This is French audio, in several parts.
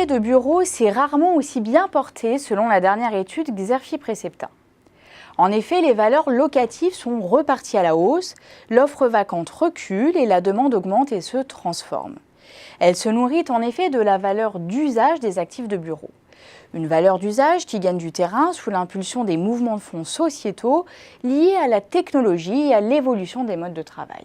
L'immobilier de bureau s'est rarement aussi bien porté selon la dernière étude Xerfi Precepta. En effet, les valeurs locatives sont reparties à la hausse, l'offre vacante recule et la demande augmente et se transforme. Elle se nourrit en effet de la valeur d'usage des actifs de bureau. Une valeur d'usage qui gagne du terrain sous l'impulsion des mouvements de fonds sociétaux liés à la technologie et à l'évolution des modes de travail.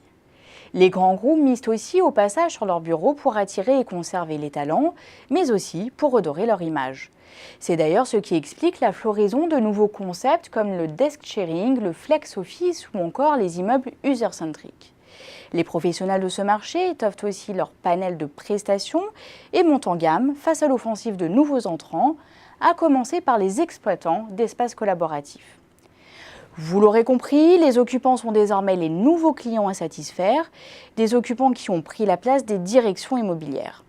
Les grands groupes misent aussi au passage sur leurs bureaux pour attirer et conserver les talents, mais aussi pour redorer leur image. C'est d'ailleurs ce qui explique la floraison de nouveaux concepts comme le desk sharing, le flex office ou encore les immeubles user-centric. Les professionnels de ce marché étoffent aussi leur panel de prestations et montent en gamme face à l'offensive de nouveaux entrants, à commencer par les exploitants d'espaces collaboratifs. Vous l'aurez compris, les occupants sont désormais les nouveaux clients à satisfaire, des occupants qui ont pris la place des directions immobilières.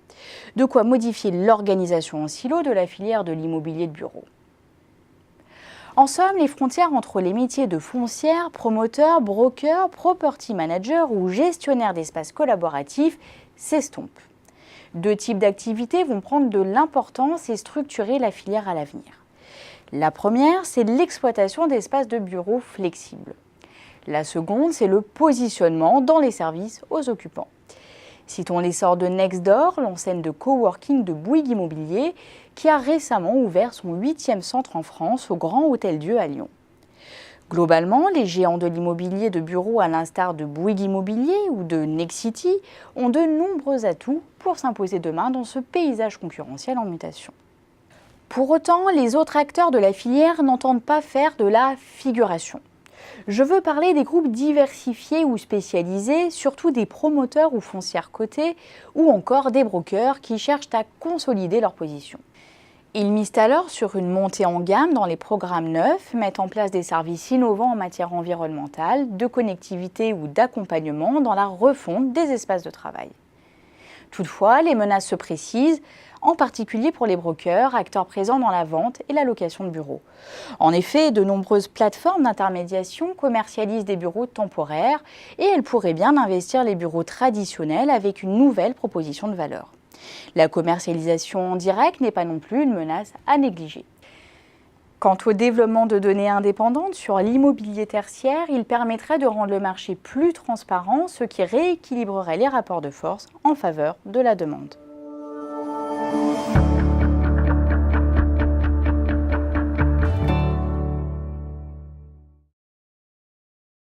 De quoi modifier l'organisation en silo de la filière de l'immobilier de bureau. En somme, les frontières entre les métiers de foncière, promoteur, broker, property manager ou gestionnaire d'espaces collaboratifs s'estompent. Deux types d'activités vont prendre de l'importance et structurer la filière à l'avenir. La première, c'est l'exploitation d'espaces de bureaux flexibles. La seconde, c'est le positionnement dans les services aux occupants. Citons l'essor de Nextdoor, l'enseigne de coworking de Bouygues Immobilier, qui a récemment ouvert son 8e centre en France au Grand Hôtel-Dieu à Lyon. Globalement, les géants de l'immobilier de bureau à l'instar de Bouygues Immobilier ou de Nexity ont de nombreux atouts pour s'imposer demain dans ce paysage concurrentiel en mutation. Pour autant, les autres acteurs de la filière n'entendent pas faire de la figuration. Je veux parler des groupes diversifiés ou spécialisés, surtout des promoteurs ou foncières cotées, ou encore des brokers qui cherchent à consolider leur position. Ils misent alors sur une montée en gamme dans les programmes neufs, mettent en place des services innovants en matière environnementale, de connectivité ou d'accompagnement dans la refonte des espaces de travail. Toutefois, les menaces se précisent, en particulier pour les brokers, acteurs présents dans la vente et la location de bureaux. En effet, de nombreuses plateformes d'intermédiation commercialisent des bureaux temporaires et elles pourraient bien investir les bureaux traditionnels avec une nouvelle proposition de valeur. La commercialisation en direct n'est pas non plus une menace à négliger. Quant au développement de données indépendantes sur l'immobilier tertiaire, il permettrait de rendre le marché plus transparent, ce qui rééquilibrerait les rapports de force en faveur de la demande.